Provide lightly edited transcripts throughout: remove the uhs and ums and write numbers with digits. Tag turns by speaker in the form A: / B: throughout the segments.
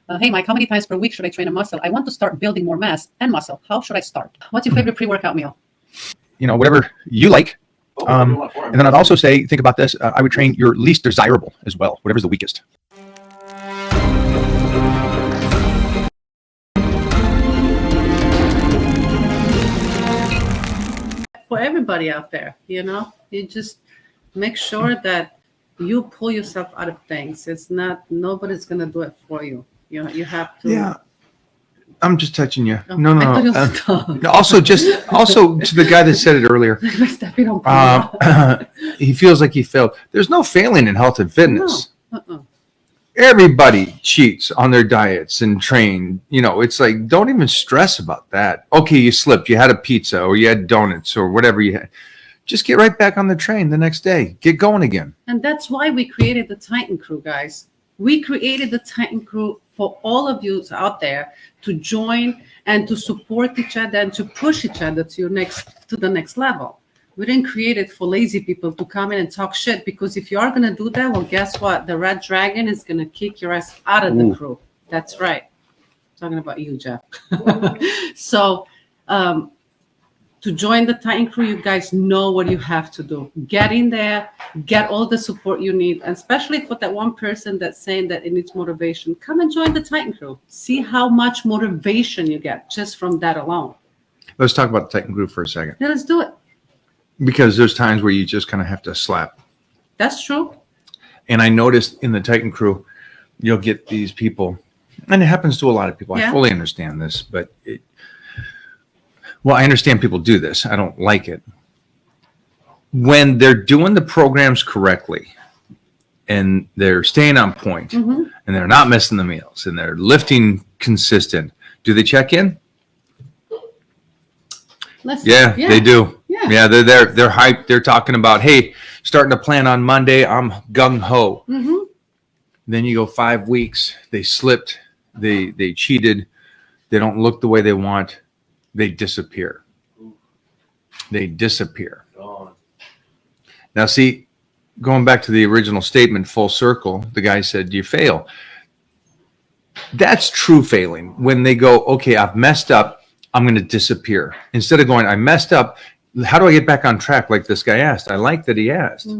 A: Hey, Mike, how many times per week should I train a muscle? I want to start building more mass and muscle. How should I start? What's your favorite pre-workout meal?
B: Whatever you like. And then I'd also say, think about this. I would train your least desirable as well, whatever's the weakest.
A: For everybody out there, you just make sure that you pull yourself out of things. It's not, nobody's going to do it for you. You have to.
B: Yeah. I'm just touching you.
A: Oh,
B: No. Also to the guy that said it earlier, he feels like he failed. There's no failing in health and fitness.
A: No.
B: Everybody cheats on their diets and train. It's like, don't even stress about that. Okay, you slipped. You had a pizza or you had donuts or whatever you had. Just get right back on the train the next day. Get going again.
A: And that's why we created the Titan Crew, guys. We created the Titan Crew for all of you out there to join and to support each other and to push each other to the next level. We didn't create it for lazy people to come in and talk shit, because if you are going to do that, well, guess what? The Red Dragon is going to kick your ass out of the crew. That's right. I'm talking about you, Jeff. So, to join the Titan Crew, you guys know what you have to do. Get in there, get all the support you need, and especially for that one person that's saying that it needs motivation. Come and join the Titan Crew. See how much motivation you get just from that alone.
B: Let's talk about the Titan Crew for a second.
A: Yeah, let's do it.
B: Because there's times where you just kind of have to slap.
A: That's true.
B: And I noticed in the Titan Crew, you'll get these people, and it happens to a lot of people.
A: Yeah.
B: I fully understand this, but I understand people do this. I don't like it. When they're doing the programs correctly and they're staying on point, and they're not missing the meals and they're lifting consistent, do they check in? Yeah, they do. Yeah, they're there. They're hyped. They're talking about, hey, starting to plan on Monday. I'm gung ho. Then you go 5 weeks. They slipped. They cheated. They don't look the way they want. They disappear. Now, see, going back to the original statement, full circle, the guy said, do you fail? That's true failing. When they go, okay, I've messed up, I'm going to disappear. Instead of going, I messed up, how do I get back on track, like this guy asked? I like that he asked.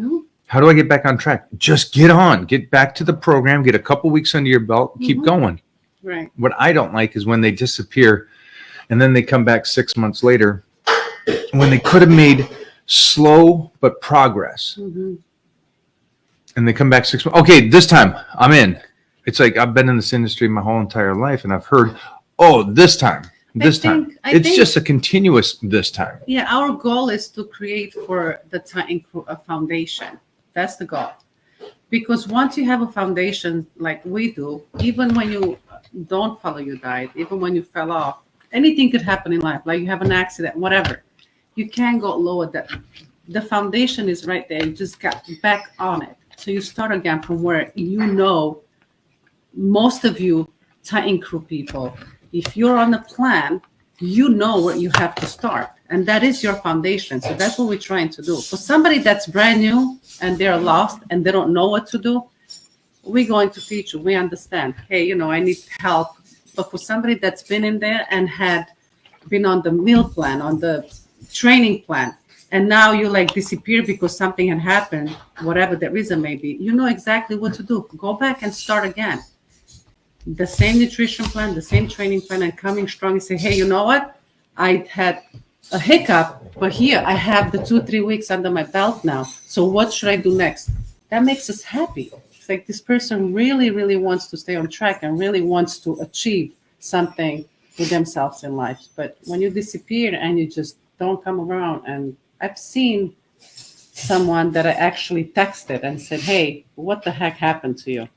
B: How do I get back on track? Just get on. Get back to the program. Get a couple weeks under your belt. Keep going.
A: Right.
B: What I don't like is when they disappear and then they come back 6 months later when they could have made slow but progress. And they come back 6 months. Okay, this time I'm in. It's like I've been in this industry my whole entire life, and I've heard, this time. It's just a continuous this time.
A: Yeah, our goal is to create for the Titan Crew a foundation. That's the goal. Because once you have a foundation like we do, even when you don't follow your diet, even when you fell off, anything could happen in life, like you have an accident, whatever. You can't go lower. That the foundation is right there. You just got back on it. So you start again from where most of you Titan Crew people, if you're on a plan, you know where you have to start. And that is your foundation. So that's what we're trying to do. For somebody that's brand new and they're lost and they don't know what to do, we're going to teach you. We understand. Hey, I need help. But for somebody that's been in there and had been on the meal plan, on the training plan, and now you disappear because something had happened, whatever the reason may be, you know exactly what to do. Go back and start again. The same nutrition plan, the same training plan, and coming strong and say, hey, you know what? I had a hiccup, but here I have the 2-3 weeks under my belt now. So what should I do next? That makes us happy. It's like this person really, really wants to stay on track and really wants to achieve something with themselves in life. But when you disappear and you just don't come around, and I've seen someone that I actually texted and said, hey, what the heck happened to you?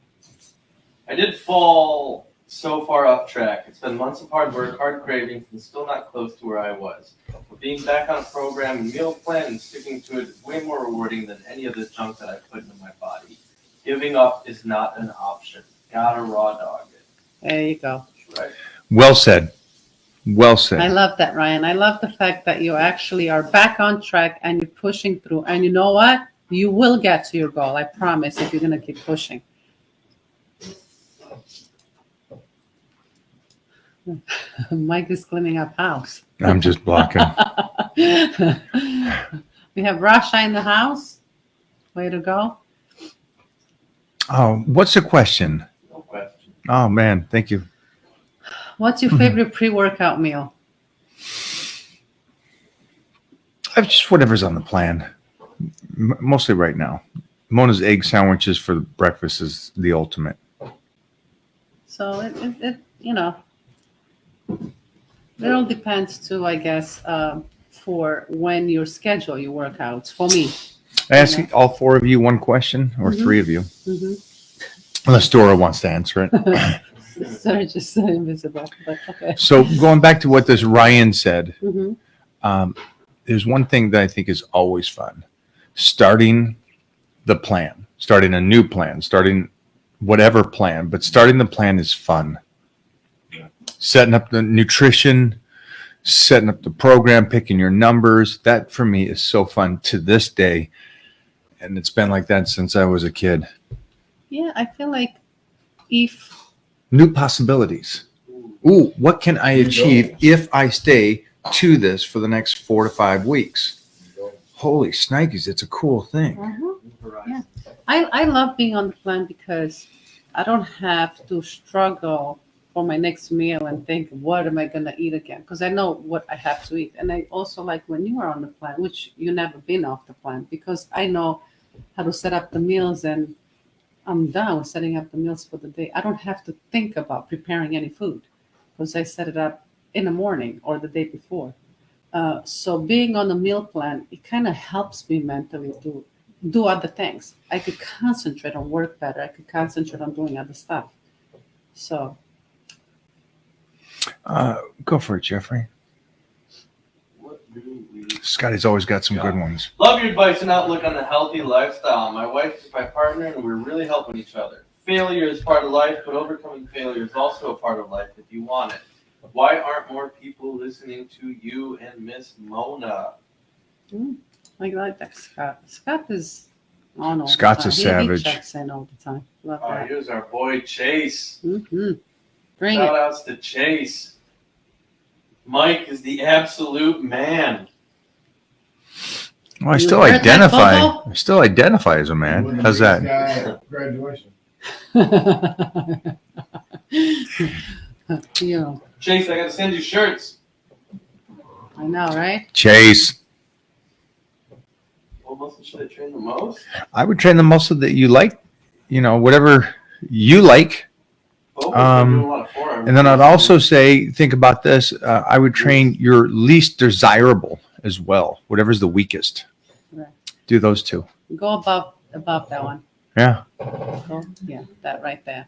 C: I did fall so far off track. It's been months of hard work, hard cravings, and still not close to where I was. But being back on a program and meal plan and sticking to it is way more rewarding than any of this junk that I put into my body. Giving up is not an option. Gotta raw dog it.
A: There you go.
C: Right.
B: Well said. Well said.
A: I love that, Ryan. I love the fact that you actually are back on track and you're pushing through. And you know what? You will get to your goal. I promise, if you're going to keep pushing. Mike is cleaning up house.
B: I'm just blocking.
A: We have Rasha in the house. Way to go.
B: Oh, what's the question?
C: No question.
B: Oh man, thank you.
A: What's your favorite pre-workout meal?
B: Just whatever's on the plan. Mostly right now. Mona's egg sandwiches for breakfast is the ultimate.
A: So it you know, it all depends too, I guess, for when you schedule your workouts. For me.
B: I ask all four of you one question, or three of you, unless Dora wants to answer it.
A: Serge is so invisible, but okay.
B: So going back to what this Ryan said,
A: Mm-hmm.
B: there's one thing that I think is always fun: starting the plan, starting a new plan, starting whatever plan, but starting the plan is fun. Setting up the nutrition, setting up the program, picking your numbers. That for me is so fun to this day. And it's been like that since I was a kid.
A: Yeah, I feel like if
B: New possibilities. Ooh, what can I achieve if I stay to this for the next 4 to 5 weeks? Holy snikes, it's a cool thing.
A: Yeah. I love being on the plan because I don't have to struggle for my next meal and think, what am I going to eat again? Because I know what I have to eat. And I also like when you are on the plan, which you never been off the plan, because I know how to set up the meals and I'm done with setting up the meals for the day. I don't have to think about preparing any food because I set it up in the morning or the day before. So being on a meal plan, it kind of helps me mentally to do other things. I could concentrate on work better. I could concentrate on doing other stuff. So
B: Go for it, Jeffrey.
C: What do we?
B: Scotty's always got some good ones.
C: Love your advice and outlook on a healthy lifestyle. My wife is my partner, and we're really helping each other. Failure is part of life, but overcoming failure is also a part of life if you want it. Why aren't more people listening to you and Miss Mona?
A: I like that, Scott. Scott is on all
B: Scott's
A: the
B: a
A: time.
B: savage.
A: He checks in all the time. Love
C: Oh,
A: that.
C: here's our boy Chase.
A: Mm-hmm. Bring
C: Shout
A: it.
C: outs to Chase. Mike is the absolute man.
B: Well, I
A: You
B: still
A: heard that,
B: identify.
A: Bobo?
B: I still identify as a man. How's that?
D: Graduation.
A: Yeah,
C: Chase, I gotta send you shirts.
A: I know, right?
B: Chase.
C: What muscle should I train the most?
B: I would train the muscle that you like. You know, whatever you like.
C: Both been doing a lot of forearm.
B: And then I'd also say, think about this. I would train your least desirable as well. Whatever's the weakest.
A: Right.
B: Do those two.
A: Go above that one.
B: Yeah.
A: Go, yeah, that right there.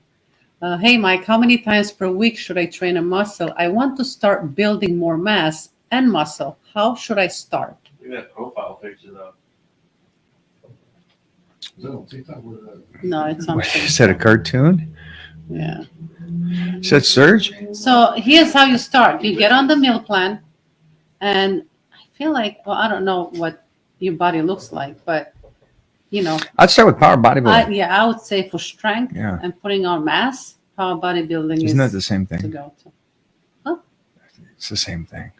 A: Hey, Mike, how many times per week should I train a muscle? I want to start building more mass and muscle. How should I start?
C: Look at that profile picture, though.
D: No, TikTok, what is that?
A: No, it's
B: What,
A: something.
B: is that a cartoon?
A: Yeah.
B: Is that Serge?
A: So here's how you start. You get on the meal plan, and I feel like, well, I don't know what your body looks like, but you know,
B: I'd start with power bodybuilding.
A: I would say for strength
B: Yeah.
A: and putting on mass, power bodybuilding
B: Isn't that
A: is
B: the same
A: to
B: thing?
A: go to.
B: It's the same thing.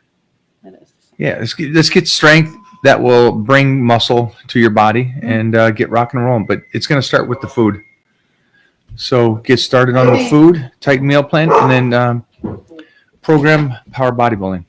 A: It is.
B: Yeah. Let's get strength that will bring muscle to your body and get rock and rolling. But it's going to start with the food. So get started on the food, tight meal plan, and then program power bodybuilding.